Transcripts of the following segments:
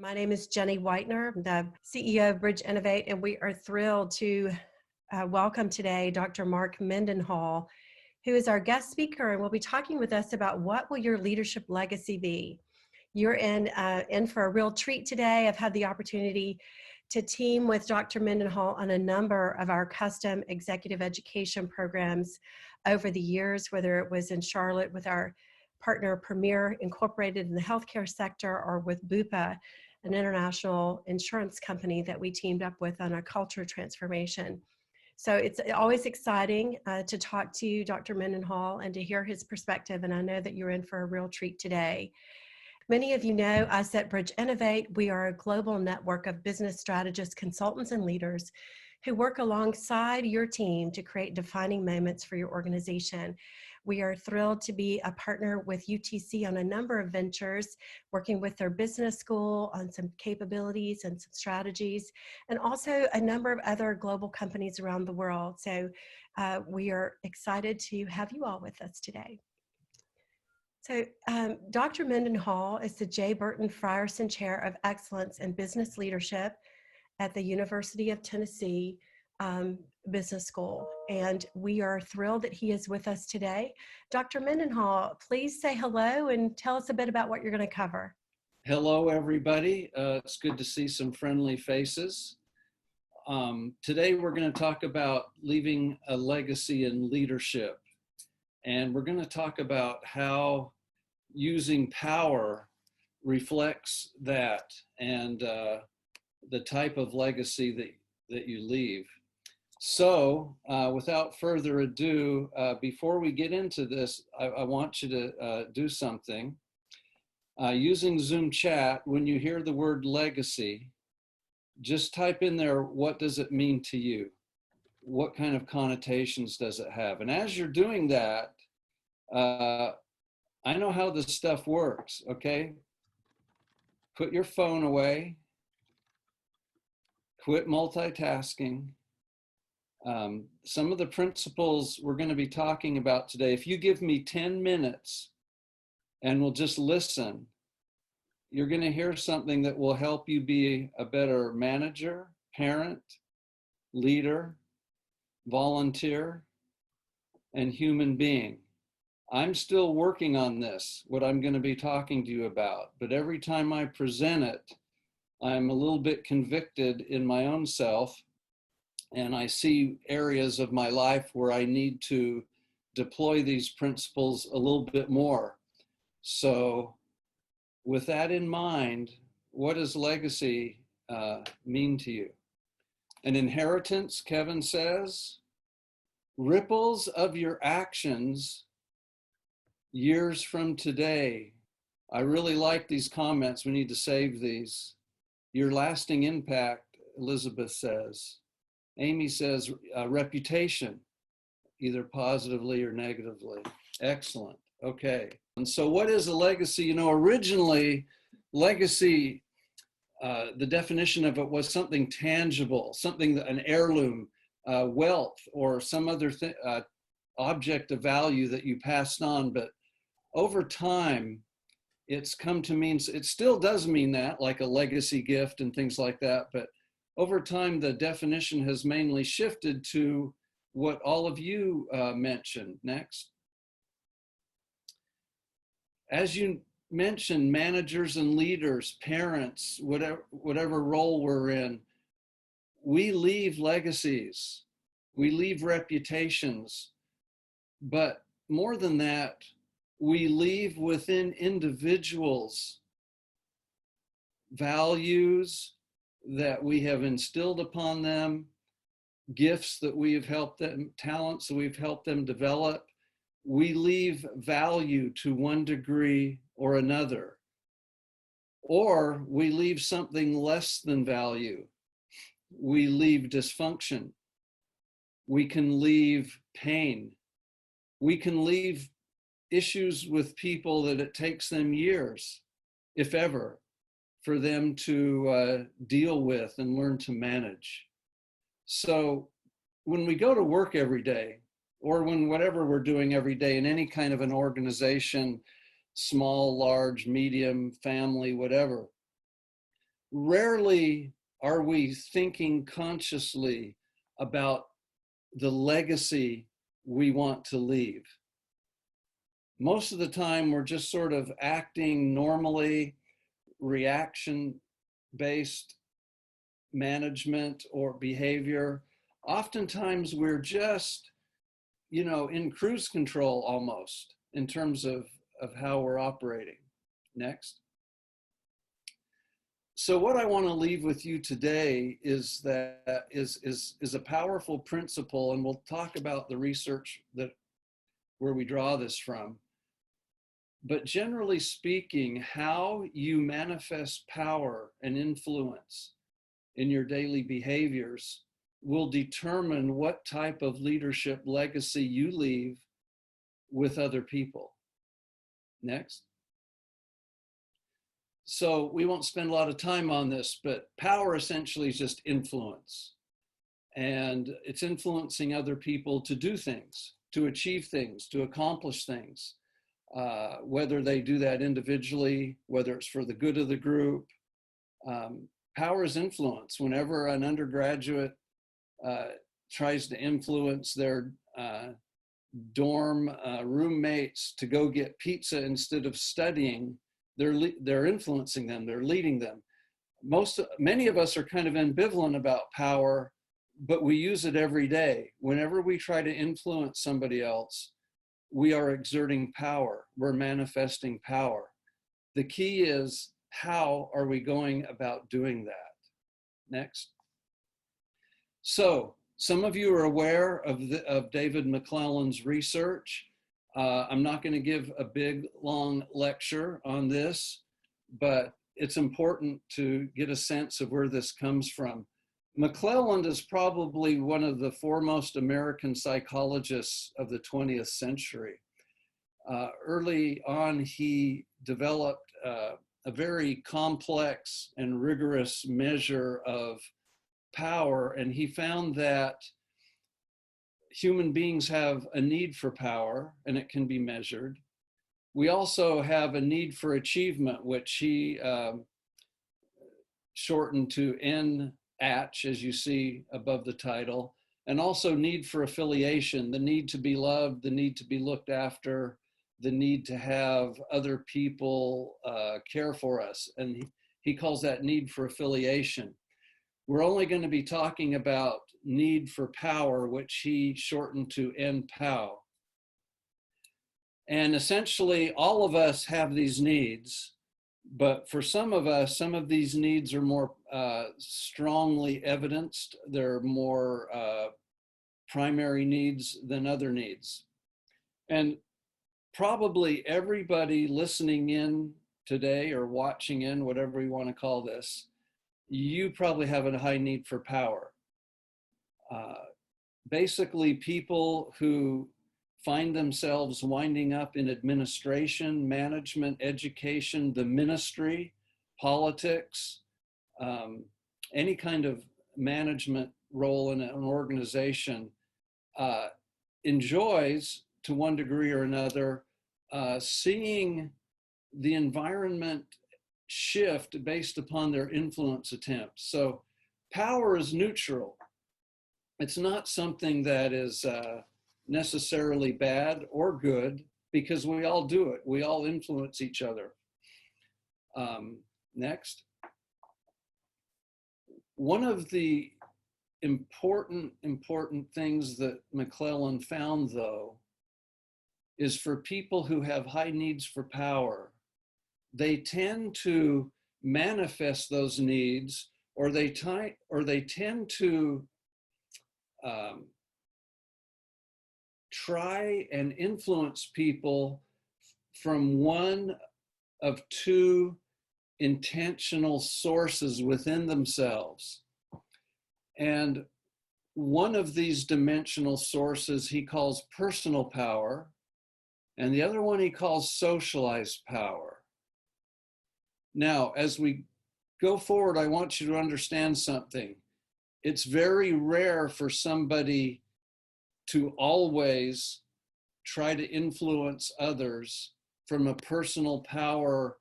My name is Jenny Whitener, I'm the CEO of Bridge Innovate, and we are thrilled to welcome today Dr. Mark Mendenhall, who is our guest speaker, and will be talking with us about what will your leadership legacy be. You're in for a real treat today. I've had the opportunity to team with Dr. Mendenhall on a number of our custom executive education programs over the years, whether it was in Charlotte with our partner Premier Incorporated in the healthcare sector, or with Bupa, an international insurance company that we teamed up with on a culture transformation. So it's always exciting to talk to you, Dr. Mendenhall, and to hear his perspective, and I know that you're in for a real treat today. Many of you know us at Bridge Innovate. We are a global network of business strategists, consultants, and leaders who work alongside your team to create defining moments for your organization. We are thrilled to be a partner with UTC on a number of ventures, working with their business school on some capabilities and some strategies, and also a number of other global companies around the world. So we are excited to have you all with us today. So Dr. Mendenhall is the J. Burton Frierson Chair of Excellence in Business Leadership at the University of Tennessee Business School, and we are thrilled that he is with us today. Dr. Mendenhall, please say hello and tell us a bit about what you're going to cover. Hello, everybody. It's good to see some friendly faces. Today, we're going to talk about leaving a legacy in leadership, and we're going to talk about how using power reflects that and the type of legacy that you leave. So without further ado, before we get into this, I want you to do something. Using Zoom chat, when you hear the word legacy, just type in there, what does it mean to you? What kind of connotations does it have? And as you're doing that, I know how this stuff works, okay? Put your phone away. Quit multitasking. Some of the principles we're going to be talking about today, if you give me 10 minutes and we'll just listen, you're going to hear something that will help you be a better manager, parent, leader, volunteer, and human being. I'm still working on this, what I'm going to be talking to you about, but every time I present it, I'm a little bit convicted in my own self, and I see areas of my life where I need to deploy these principles a little bit more. So with that in mind, what does legacy mean to you? An inheritance, Kevin says, ripples of your actions years from today. I really like these comments. We need to save these. Your lasting impact, Elizabeth says. Amy says reputation, either positively or negatively. Excellent. Okay. And so what is a legacy? You know, originally, legacy, the definition of it was something tangible, something, an heirloom, wealth, or some other object of value that you passed on. But over time, it's come to mean, it still does mean that, like a legacy gift and things like that, but over time, the definition has mainly shifted to what all of you mentioned. Next. As you mentioned, managers and leaders, parents, whatever role we're in, we leave legacies, we leave reputations, but more than that, we leave within individuals values that we have instilled upon them, gifts that we have helped them, talents that we've helped them develop. We leave value to one degree or another, or we leave something less than value. We leave dysfunction. We can leave pain. We can leave issues with people that it takes them years, if ever, for them to deal with and learn to manage. So when we go to work every day, or when whatever we're doing every day in any kind of an organization, small, large, medium, family, whatever, rarely are we thinking consciously about the legacy we want to leave. Most of the time, we're just sort of acting normally, reaction-based management or behavior. Oftentimes, we're just, in cruise control almost in terms of how we're operating. Next. So what I want to leave with you today is that is a powerful principle, and we'll talk about the research where we draw this from. But generally speaking, how you manifest power and influence in your daily behaviors will determine what type of leadership legacy you leave with other people. Next. So we won't spend a lot of time on this, but power essentially is just influence. And it's influencing other people to do things, to achieve things, to accomplish things, whether they do that individually, whether it's for the good of the group. Power is influence. Whenever an undergraduate tries to influence their dorm roommates to go get pizza instead of studying, they're influencing them, they're leading them. Many of us are kind of ambivalent about power, but we use it every day. Whenever we try to influence somebody else, we are exerting power, we're manifesting power. The key is, how are we going about doing that? Next. So, some of you are aware of David Mcclellan's research. I'm not going to give a big, long lecture on this, but it's important to get a sense of where this comes from. Mcclellan is probably one of the foremost American psychologists of the 20th century. Early on, he developed a very complex and rigorous measure of power, and he found that human beings have a need for power, and it can be measured. We also have a need for achievement, which he shortened to NATCH, as you see above the title, and also need for affiliation, the need to be loved, the need to be looked after, the need to have other people care for us. And he calls that need for affiliation. We're only going to be talking about need for power, which he shortened to NPOW. And essentially, all of us have these needs, but for some of us, some of these needs are more strongly evidenced. They're more primary needs than other needs. And probably everybody listening in today or watching in, whatever we want to call this, you probably have a high need for power. Basically, people who find themselves winding up in administration, management, education, the ministry, politics, any kind of management role in an organization, enjoys, to one degree or another, seeing the environment shift based upon their influence attempts. So power is neutral. It's not something that is necessarily bad or good, because we all do it. We all influence each other. Next. One of the important things that Mcclellan found, though, is for people who have high needs for power, they tend to manifest those needs, or they tend to try and influence people from one of two intentional sources within themselves. And one of these dimensional sources he calls personal power, and the other one he calls socialized power. Now, as we go forward, I want you to understand something. It's very rare for somebody to always try to influence others from a personal power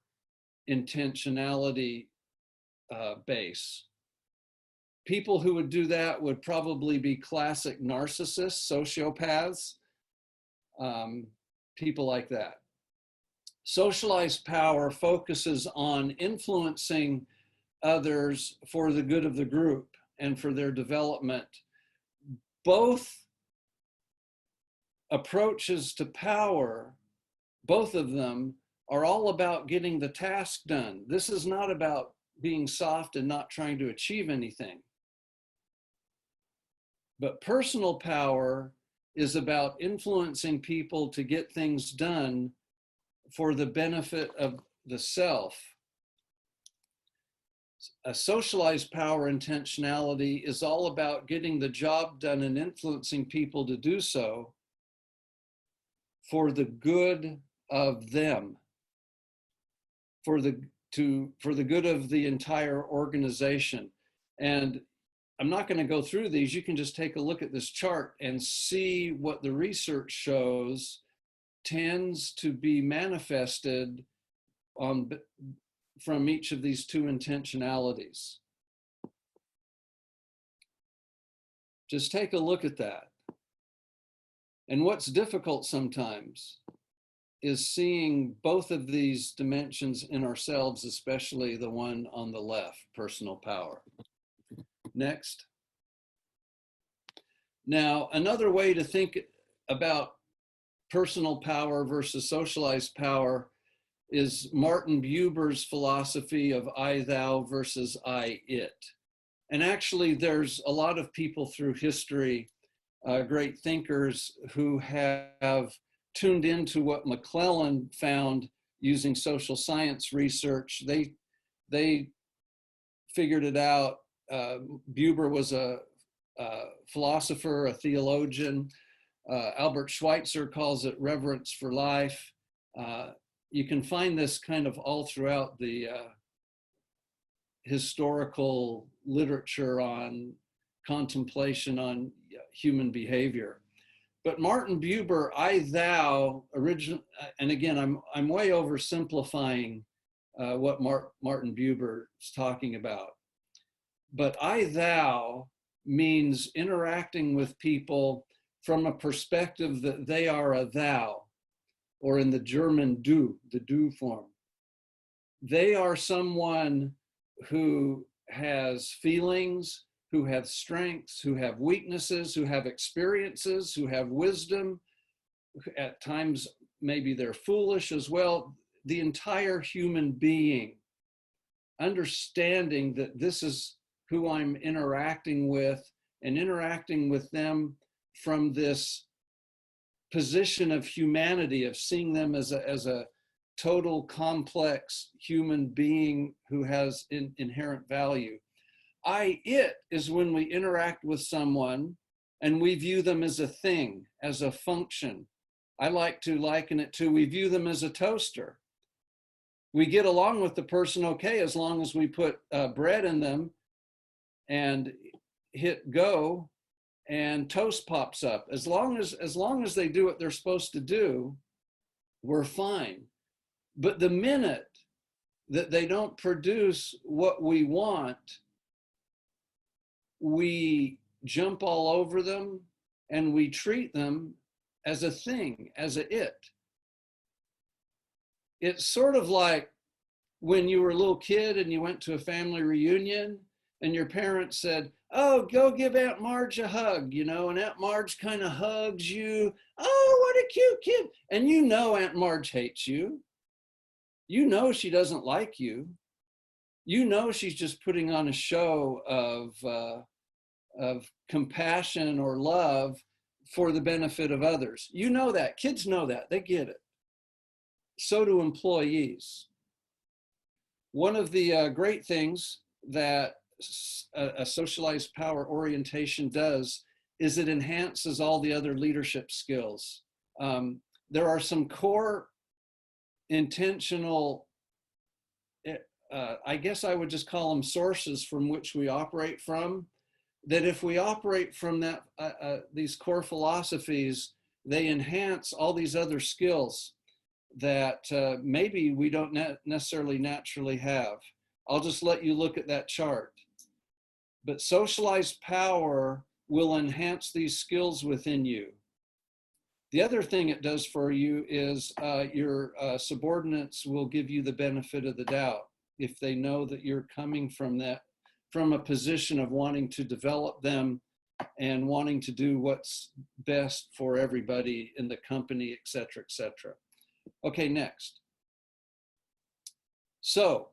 intentionality base. People who would do that would probably be classic narcissists, sociopaths, people like that. Socialized power focuses on influencing others for the good of the group and for their development. Both approaches to power, both of them, are all about getting the task done. This is not about being soft and not trying to achieve anything. But personal power is about influencing people to get things done for the benefit of the self. A socialized power intentionality is all about getting the job done and influencing people to do so for the good of them, for the good of the entire organization. And I'm not going to go through these. You can just take a look at this chart and see what the research shows tends to be manifested from each of these two intentionalities. Just take a look at that. And what's difficult sometimes is seeing both of these dimensions in ourselves, especially the one on the left, personal power. Next. Now, another way to think about personal power versus socialized power is Martin Buber's philosophy of I, thou versus I, it. And actually, there's a lot of people through history, great thinkers, who have tuned into what Mcclellan found using social science research. They figured it out. Buber was a philosopher, a theologian. Albert Schweitzer calls it reverence for life. You can find this kind of all throughout the historical literature on contemplation on human behavior. But Martin Buber, I, thou, and again, I'm way oversimplifying what Martin Buber is talking about. But I, thou means interacting with people from a perspective that they are a thou, or in the German du, the du form. They are someone who has feelings, who have strengths, who have weaknesses, who have experiences, who have wisdom. At times, maybe they're foolish as well. The entire human being, understanding that this is who I'm interacting with, and interacting with them from this position of humanity, of seeing them as a total complex human being who has inherent value. It is when we interact with someone and we view them as a thing, as a function. I like to liken it to, we view them as a toaster. We get along with the person okay as long as we put bread in them and hit go and toast pops up. As long as they do what they're supposed to do, we're fine. But the minute that they don't produce what we want, we jump all over them and we treat them as a thing, as a it. It's sort of like when you were a little kid and you went to a family reunion and your parents said, oh, go give Aunt Marge a hug, and Aunt Marge kind of hugs you. Oh, what a cute kid. And you know Aunt Marge hates you. You know she doesn't like you. You know she's just putting on a show of compassion or love for the benefit of others. You know that. Kids know that. They get it. So do employees. One of the great things that a socialized power orientation does is it enhances all the other leadership skills. There are some core intentional, I guess I would just call them sources from which we operate from, that if we operate from these core philosophies, they enhance all these other skills that maybe we don't necessarily naturally have. I'll just let you look at that chart. But socialized power will enhance these skills within you. The other thing it does for you is your subordinates will give you the benefit of the doubt if they know that you're coming from a position of wanting to develop them and wanting to do what's best for everybody in the company, et cetera, et cetera. Okay, next. So,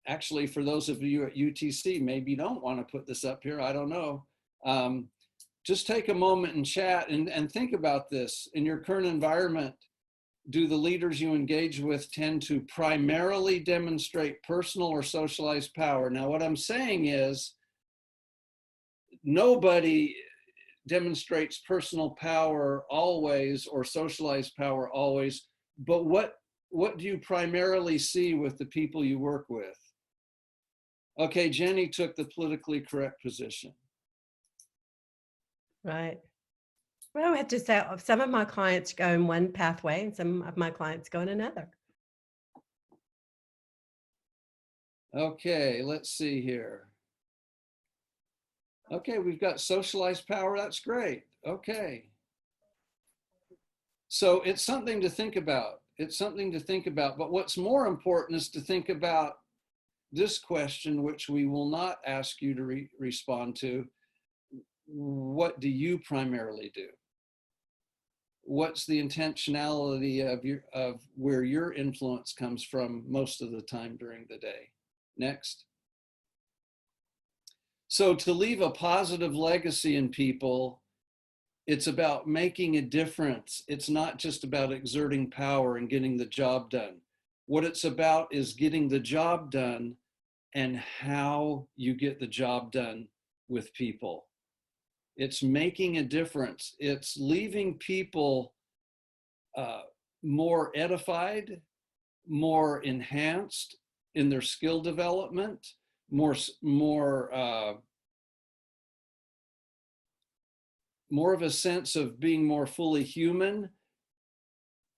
actually, for those of you at UTC, maybe you don't want to put this up here, I don't know. Just take a moment and chat and think about this. In your current environment, do the leaders you engage with tend to primarily demonstrate personal or socialized power? Now, what I'm saying is nobody demonstrates personal power always or socialized power always, but what do you primarily see with the people you work with? Okay, Jenny took the politically correct position. Right. Well, I have to say, some of my clients go in one pathway and some of my clients go in another. Okay, let's see here. Okay, we've got socialized power. That's great. Okay. So it's something to think about. It's something to think about. But what's more important is to think about this question, which we will not ask you to respond to. What do you primarily do? What's the intentionality of where your influence comes from most of the time during the day? Next. So to leave a positive legacy in people, it's about making a difference. It's not just about exerting power and getting the job done. What it's about is getting the job done and how you get the job done with people. It's making a difference. It's leaving people more edified, more enhanced in their skill development, more of a sense of being more fully human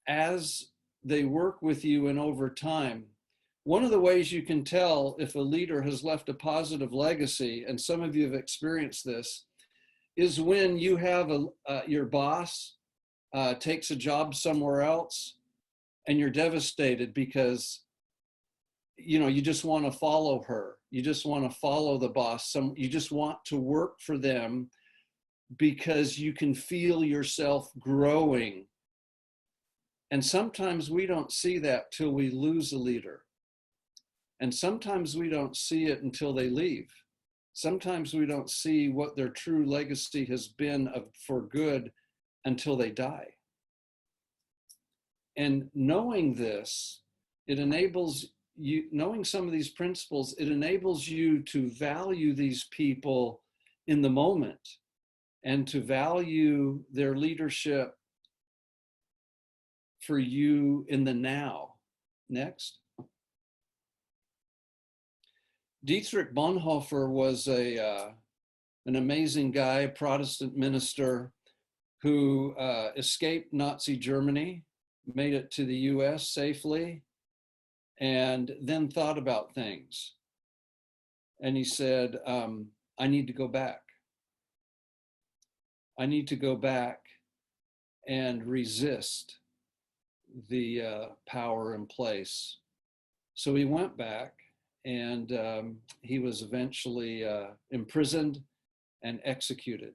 as they work with you and over time. One of the ways you can tell if a leader has left a positive legacy, and some of you have experienced this, is when you have your boss takes a job somewhere else and you're devastated because you just want to follow her. You just want to follow the boss. You just want to work for them because you can feel yourself growing. And sometimes we don't see that till we lose a leader. And sometimes we don't see it until they leave. Sometimes we don't see what their true legacy has been for good until they die. And knowing this, it enables you, knowing some of these principles, it enables you to value these people in the moment and to value their leadership for you in the now. Next. Dietrich Bonhoeffer was an amazing guy, a Protestant minister who escaped Nazi Germany, made it to the US safely, and then thought about things. And he said, I need to go back. I need to go back and resist the power in place. So he went back, and he was eventually imprisoned and executed.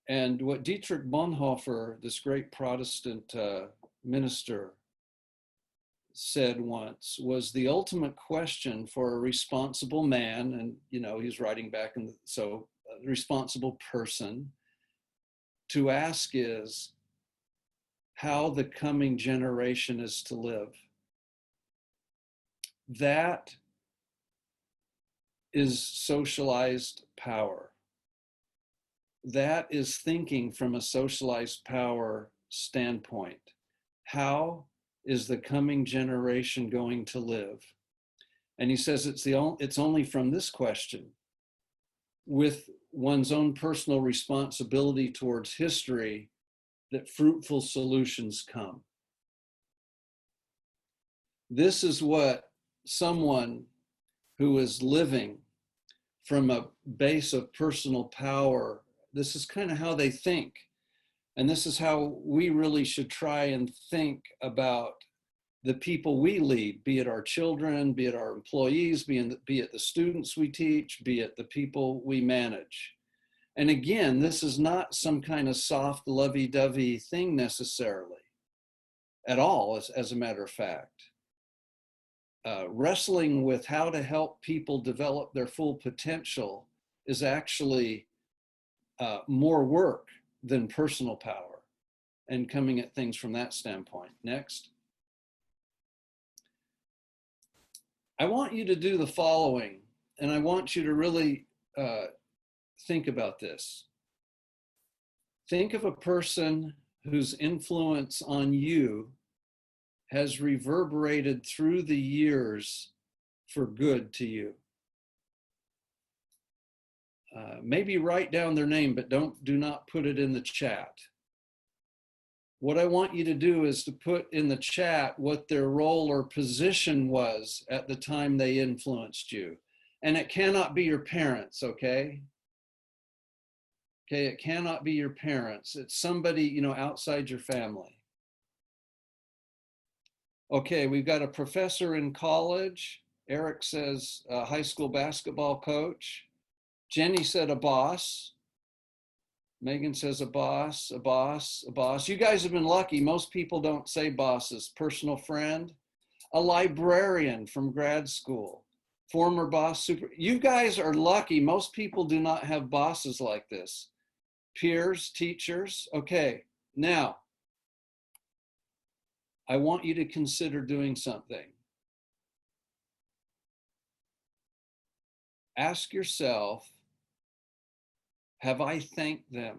And what Dietrich Bonhoeffer, this great Protestant minister, said once was the ultimate question for a responsible man, and he's writing back, and so a responsible person to ask is how the coming generation is to live. That is socialized power. That is thinking from a socialized power standpoint. How is the coming generation going to live? And he says it's only from this question, with one's own personal responsibility towards history, that fruitful solutions come. This is what someone who is living from a base of personal power, this is kind of how they think. And this is how we really should try and think about the people we lead, be it our children, be it our employees, be it the students we teach, be it the people we manage. And again, this is not some kind of soft, lovey-dovey thing necessarily, at all, as a matter of fact. Wrestling with how to help people develop their full potential is actually more work than personal power, and coming at things from that standpoint. Next. I want you to do the following, and I want you to really think about this. Think of a person whose influence on you has reverberated through the years for good to you. Maybe write down their name, but do not put it in the chat. What I want you to do is to put in the chat what their role or position was at the time they influenced you. And it cannot be your parents, okay? Okay, it cannot be your parents. It's somebody, outside your family. Okay, we've got a professor in college. Eric says a high school basketball coach. Jenny said a boss. Megan says a boss, a boss, a boss. You guys have been lucky. Most people don't say bosses. Personal friend, a librarian from grad school, former boss, super. You guys are lucky. Most people do not have bosses like this. Peers, teachers. Okay, now I want you to consider doing something. Ask yourself, have I thanked them?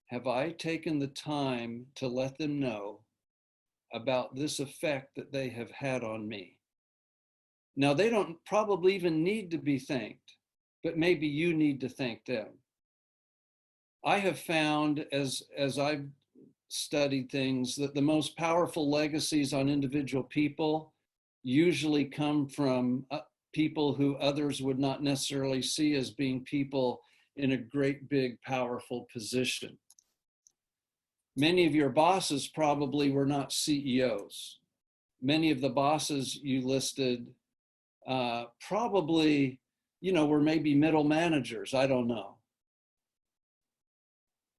Have I taken the time to let them know about this effect that they have had on me? Now, they don't probably even need to be thanked, but maybe you need to thank them. I have found, as I've studied things, that the most powerful legacies on individual people usually come from people who others would not necessarily see as being people in a great, big, powerful position. Many of your bosses probably were not CEOs. Many of the bosses you listed probably, were maybe middle managers. I don't know.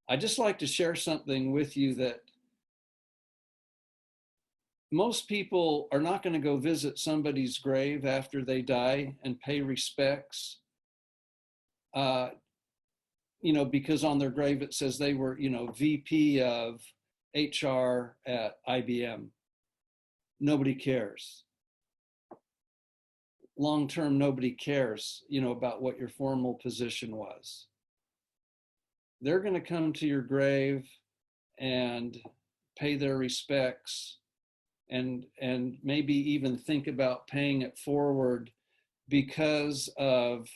I just like to share something with you that most people are not going to go visit somebody's grave after they die and pay respects, because on their grave it says they were, VP of HR at IBM. Nobody cares. Long-term, nobody cares, about what your formal position was. They're going to come to your grave and pay their respects, and maybe even think about paying it forward because of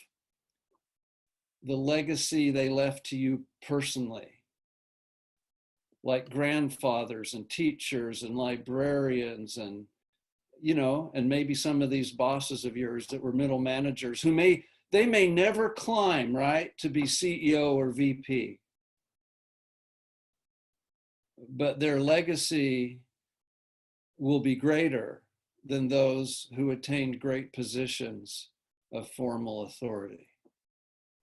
the legacy they left to you personally, like grandfathers and teachers and librarians and maybe some of these bosses of yours that were middle managers who may never climb, right, to be CEO or VP, but their legacy will be greater than those who attained great positions of formal authority.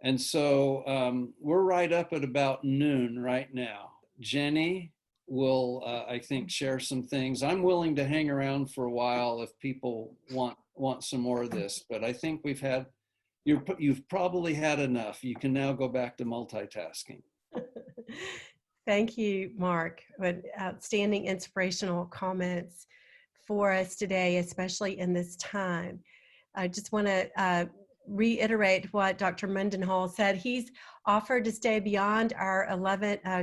And so we're right up at about noon right now. Jenny will, I think, share some things. I'm willing to hang around for a while if people want some more of this, but I think you've probably had enough. You can now go back to multitasking. Thank you, Mark. With outstanding inspirational comments for us today, especially in this time. I just want to reiterate what Dr. Mendenhall said. He's offered to stay beyond our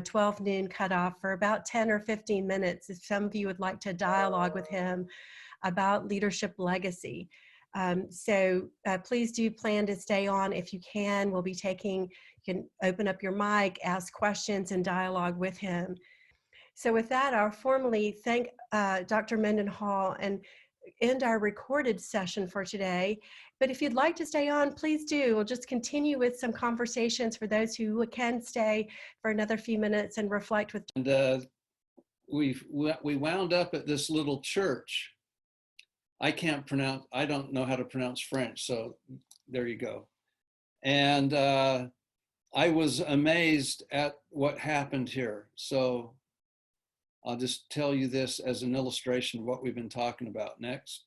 12 noon cutoff for about 10 or 15 minutes if some of you would like to dialogue with him about leadership legacy. So please do plan to stay on if you can. We'll be you can open up your mic, ask questions, and dialogue with him. So with that, I'll formally thank Dr. Mendenhall and end our recorded session for today. But if you'd like to stay on, please do. We'll just continue with some conversations for those who can stay for another few minutes and reflect with. And we wound up at this little church. I don't know how to pronounce French, so there you go. And I was amazed at what happened here. So I'll just tell you this as an illustration of what we've been talking about. Next.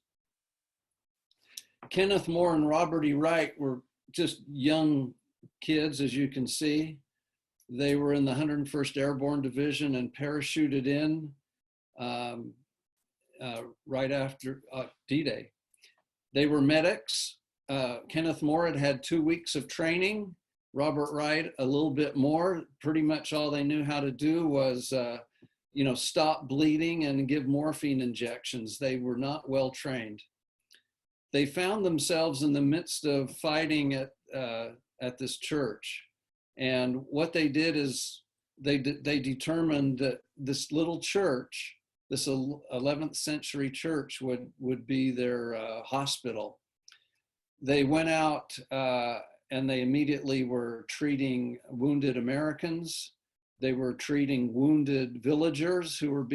Kenneth Moore and Robert E. Wright were just young kids, as you can see. They were in the 101st Airborne Division and parachuted in right after D-Day. They were medics. Kenneth Moore had 2 weeks of training. Robert Wright, a little bit more. Pretty much all they knew how to do was stop bleeding and give morphine injections. They were not well trained. They found themselves in the midst of fighting at this church. And what they did is they determined that this little church, this 11th century church would be their hospital. They went out and they immediately were treating wounded Americans. They were treating wounded villagers who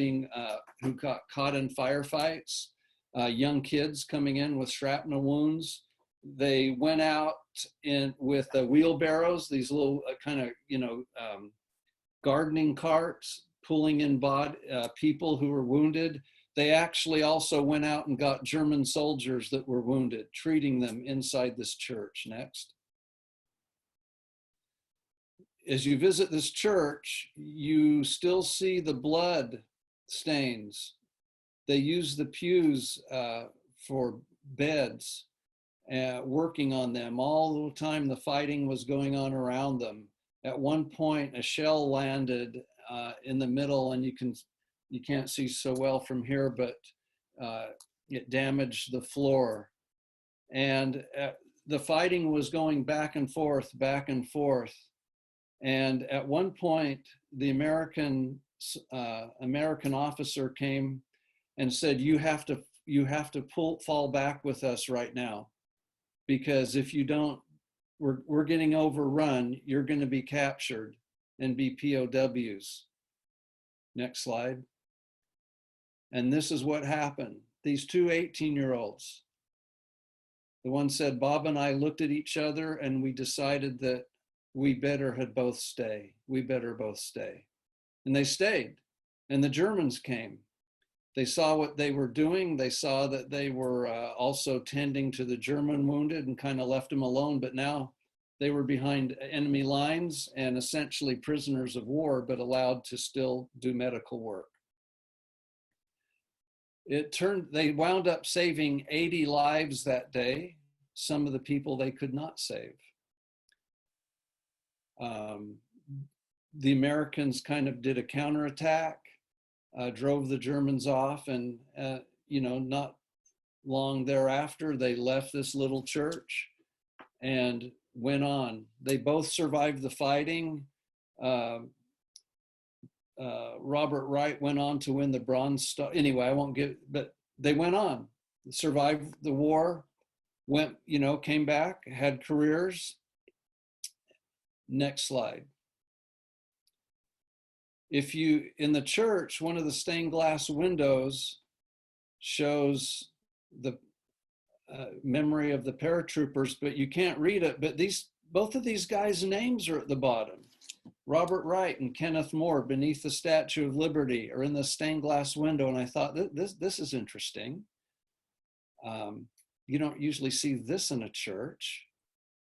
got caught in firefights, young kids coming in with shrapnel wounds. They went out with wheelbarrows, these little gardening carts, pulling in people who were wounded. They actually also went out and got German soldiers that were wounded, treating them inside this church. Next. As you visit this church, you still see the blood stains. They use the pews for beds, working on them. All the time the fighting was going on around them. At one point, a shell landed in the middle, and you can't see so well from here, but it damaged the floor. And the fighting was going back and forth. And at one point, the American officer came and said, "You have to fall back with us right now, because if you don't, we're getting overrun. You're going to be captured and be POWs." Next slide. And this is what happened. These two 18-year-olds. The one said, "Bob and I looked at each other and we decided that we better both stay. We better both stay." And they stayed. And the Germans came. They saw what they were doing. They saw that they were also tending to the German wounded and kind of left them alone. But now they were behind enemy lines and essentially prisoners of war, but allowed to still do medical work. They wound up saving 80 lives that day. Some of the people they could not save. The Americans kind of did a counterattack, drove the Germans off, and not long thereafter they left this little church and went on. They both survived the fighting. Robert Wright went on to win the Bronze Star. Anyway, I won't but they went on, survived the war, came back, had careers. Next slide. In the church, one of the stained glass windows shows the memory of the paratroopers, but you can't read it. But both of these guys' names are at the bottom. Robert Wright and Kenneth Moore, beneath the Statue of Liberty, are in the stained glass window. And I thought, this is interesting. You don't usually see this in a church.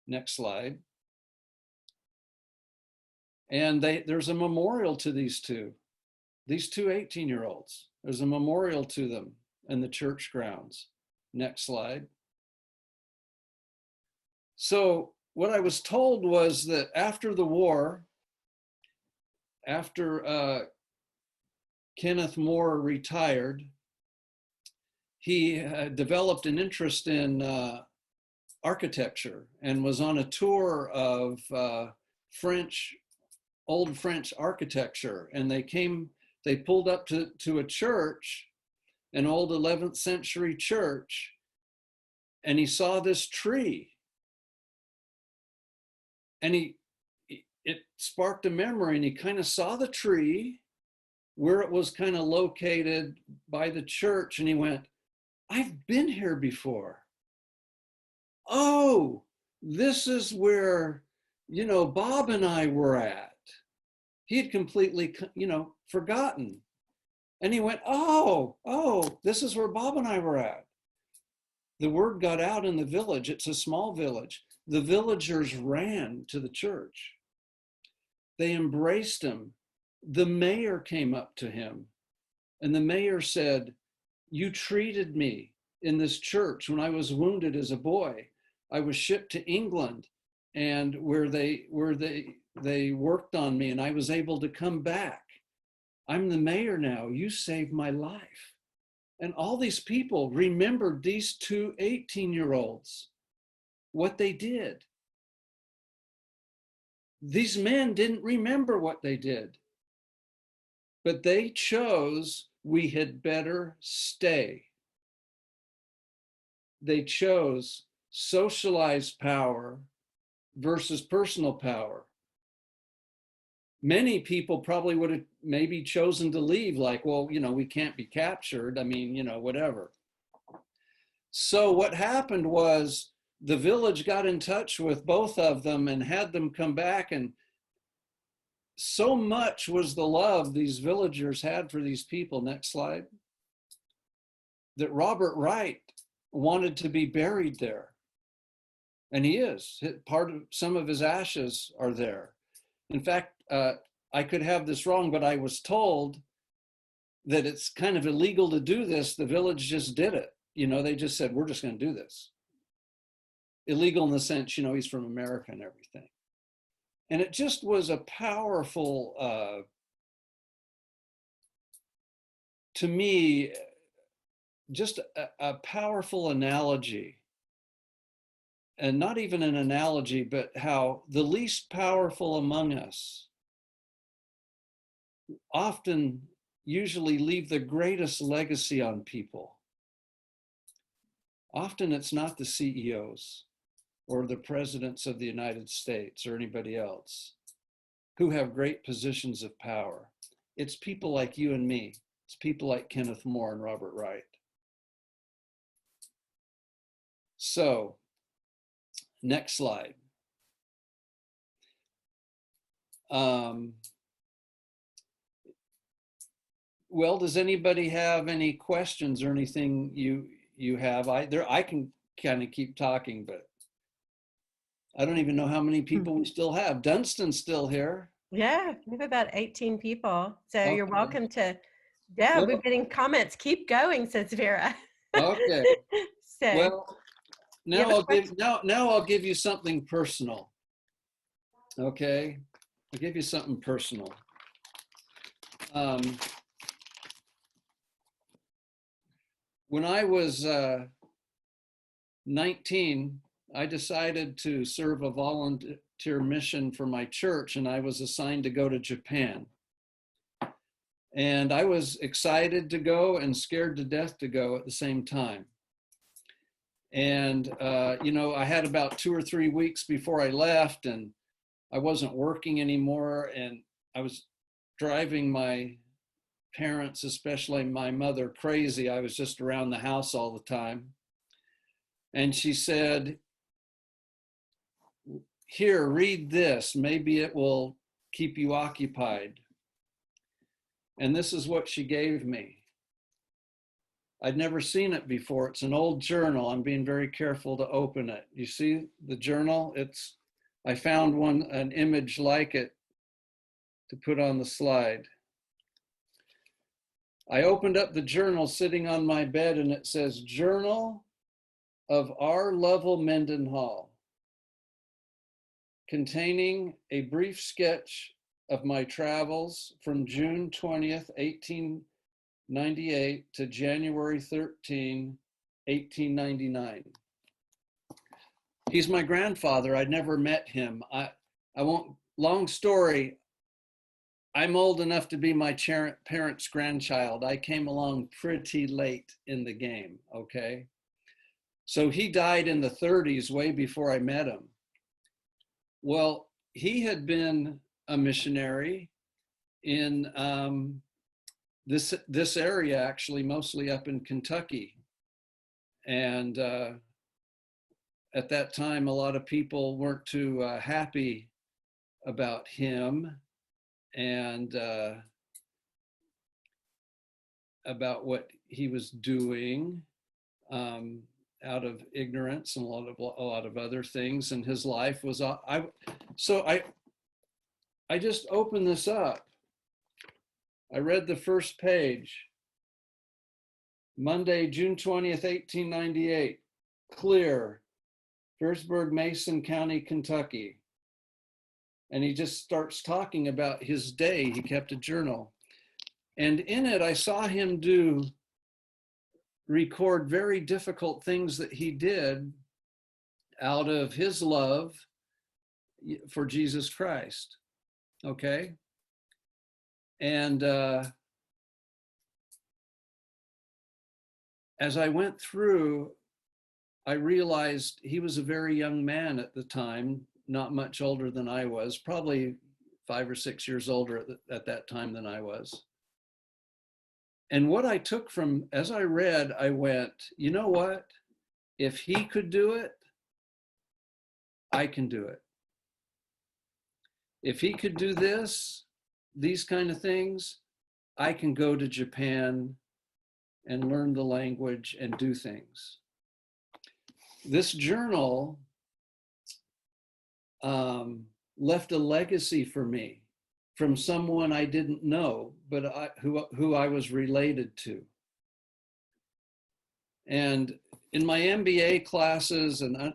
Next slide. And there's a memorial to these two 18-year-olds. There's a memorial to them in the church grounds. Next slide. So what I was told was that after the war, after Kenneth Moore retired, he developed an interest in architecture and was on a tour of old French architecture. And they came They pulled up to a church, an old 11th century church, and he saw this tree. And it sparked a memory, and he kind of saw the tree where it was kind of located by the church, and he went, I've been here before. Oh, this is where, Bob and I were at. He had completely, forgotten. And he went, oh, this is where Bob and I were at. The word got out in the village. It's a small village. The villagers ran to the church. They embraced him. The mayor came up to him, and the mayor said, you treated me in this church when I was wounded as a boy. I was shipped to England, and where they worked on me, and I was able to come back. I'm the mayor now. You saved my life. And all these people remembered these two 18-year-olds, what they did. These men didn't remember what they did, but they chose, we had better stay. They chose socialized power versus personal power. Many people probably would have maybe chosen to leave, like, well, we can't be captured. I mean, whatever. So what happened was the village got in touch with both of them and had them come back. And so much was the love these villagers had for these people, next slide, that Robert Wright wanted to be buried there. And he is. Some of his ashes are there. In fact, I could have this wrong, but I was told that it's kind of illegal to do this. The village just did it. They just said, we're just going to do this. Illegal in the sense, he's from America and everything. And it just was a powerful, to me, just a powerful analogy. And not even an analogy, but how the least powerful among us often usually leave the greatest legacy on people. Often it's not the CEOs or the presidents of the United States or anybody else who have great positions of power. It's people like you and me. It's people like Kenneth More and Robert Wright. So, next slide. Well, does anybody have any questions or anything you have? I can kind of keep talking, but I don't even know how many people we still have. Dunston's still here. Yeah, we have about 18 people. So Okay. you're welcome to, yeah, we're getting comments. Keep going, says Vera. Okay. So, well, now I'll give you something personal. Okay, I'll give you something personal. When I was 19, I decided to serve a volunteer mission for my church, and I was assigned to go to Japan. And I was excited to go and scared to death to go at the same time. And, I had about 2 or 3 weeks before I left, and I wasn't working anymore. And I was driving my parents, especially my mother, crazy. I was just around the house all the time. And she said, here, read this. Maybe it will keep you occupied. And this is what she gave me. I'd never seen it before. It's an old journal. I'm being very careful to open it. You see the journal? I found an image like it to put on the slide. I opened up the journal sitting on my bed, and it says, Journal of R. Lovell Mendenhall, containing a brief sketch of my travels from June 20th, 1898 to January 13, 1899. He's my grandfather. I'd never met him. Long story, I'm old enough to be my parents' grandchild. I came along pretty late in the game, okay? So he died in the 30s, way before I met him. Well, he had been a missionary in this area, actually, mostly up in Kentucky. And at that time, a lot of people weren't too happy about him and about what he was doing out of ignorance and a lot of other things. And his life was I just opened this up. I read the first page. Monday, June 20th, 1898. Clear, Fierceburg, Mason County, Kentucky. And he just starts talking about his day. He kept a journal. And in it, I saw him record very difficult things that he did out of his love for Jesus Christ. Okay? And as I went through, I realized he was a very young man at the time, not much older than I was, probably 5 or 6 years older at that time than I was. And what I took from, as I read, I went, you know what? If he could do it, I can do it. If he could do these kind of things, I can go to Japan and learn the language and do things. This journal left a legacy for me from someone I didn't know, but who I was related to. And in my MBA classes, and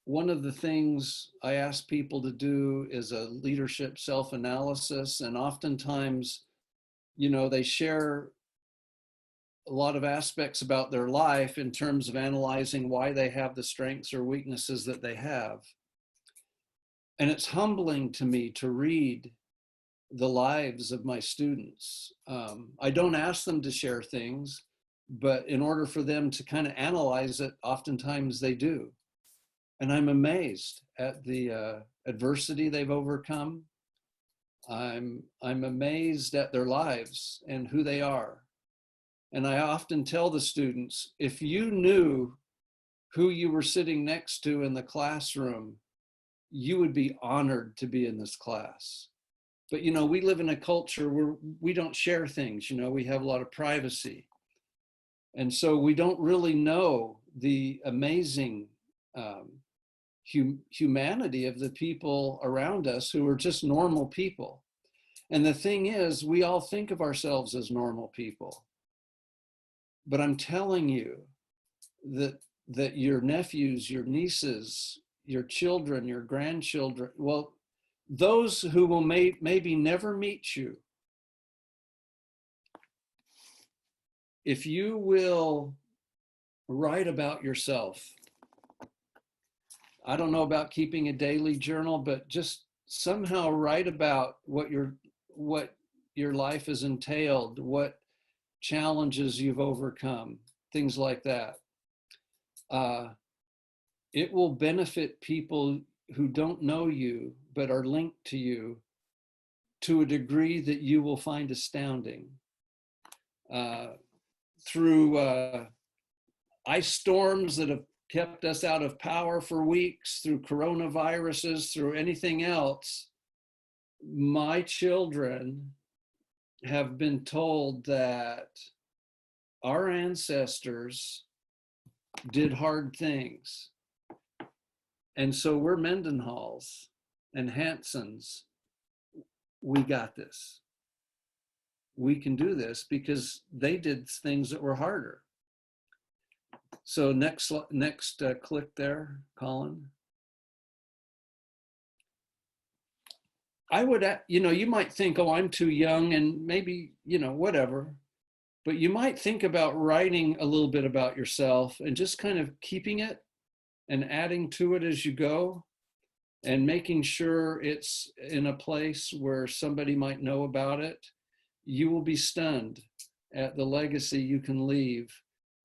one of the things I ask people to do is a leadership self-analysis, and oftentimes, you know, they share a lot of aspects about their life in terms of analyzing why they have the strengths or weaknesses that they have. And it's humbling to me to read the lives of my students. I don't ask them to share things, but in order for them to kind of analyze it, oftentimes they do. And I'm amazed at the adversity they've overcome. I'm amazed at their lives and who they are. And I often tell the students, if you knew who you were sitting next to in the classroom, you would be honored to be in this class. But, you know, we live in a culture where we don't share things, you know, we have a lot of privacy. And so we don't really know the amazing humanity of the people around us who are just normal people. And the thing is, we all think of ourselves as normal people. But I'm telling you that your nephews, your nieces, your children, your grandchildren, well, those who will maybe never meet you, if you will write about yourself, I don't know about keeping a daily journal, but just somehow write about what your life has entailed, what challenges you've overcome, things like that. It will benefit people who don't know you but are linked to you to a degree that you will find astounding. Through ice storms that have kept us out of power for weeks, through coronaviruses, through anything else, my children have been told that our ancestors did hard things. And so we're Mendenhalls and Hansons. We got this. We can do this because they did things that were harder. So next click there, Colin. I would, you know, you might think, oh, I'm too young and maybe, you know, whatever. But you might think about writing a little bit about yourself and just kind of keeping it and adding to it as you go. and making sure it's in a place where somebody might know about it, you will be stunned at the legacy you can leave.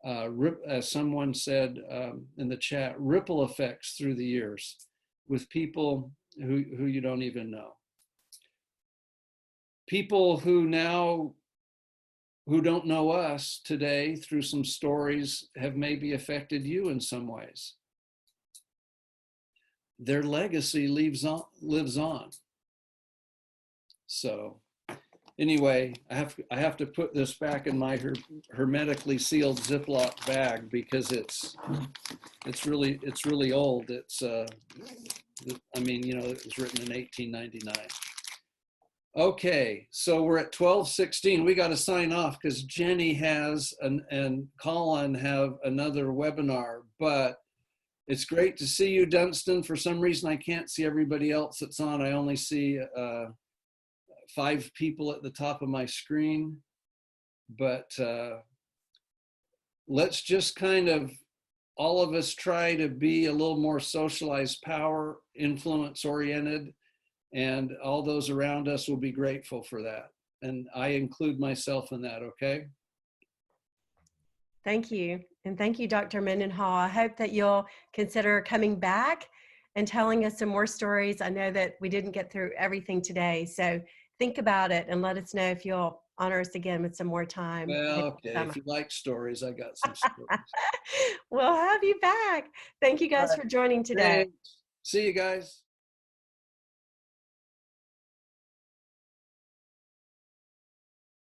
As someone said in the chat, ripple effects through the years with people who you don't even know. People who don't know us today through some stories have maybe affected you in some ways. Their legacy lives on. So anyway, I have to put this back in my hermetically sealed Ziploc bag because it's really old. It's I mean, you know, it was written in 1899. Okay, so we're at 12:16. We got to sign off because Jenny has and Colin have another webinar, but it's great to see you, Dunstan. For some reason, I can't see everybody else that's on. I only see 5 people at the top of my screen, but let's just kind of, all of us, try to be a little more socialized power, influence oriented, and all those around us will be grateful for that. And I include myself in that, okay? Thank you. And thank you, Dr. Mendenhall. I hope that you'll consider coming back and telling us some more stories. I know that we didn't get through everything today, so think about it and let us know if you'll honor us again with some more time. Well, okay, if you like stories, I got some stories. We'll have you back. Thank you guys for joining today. Thanks. See you guys.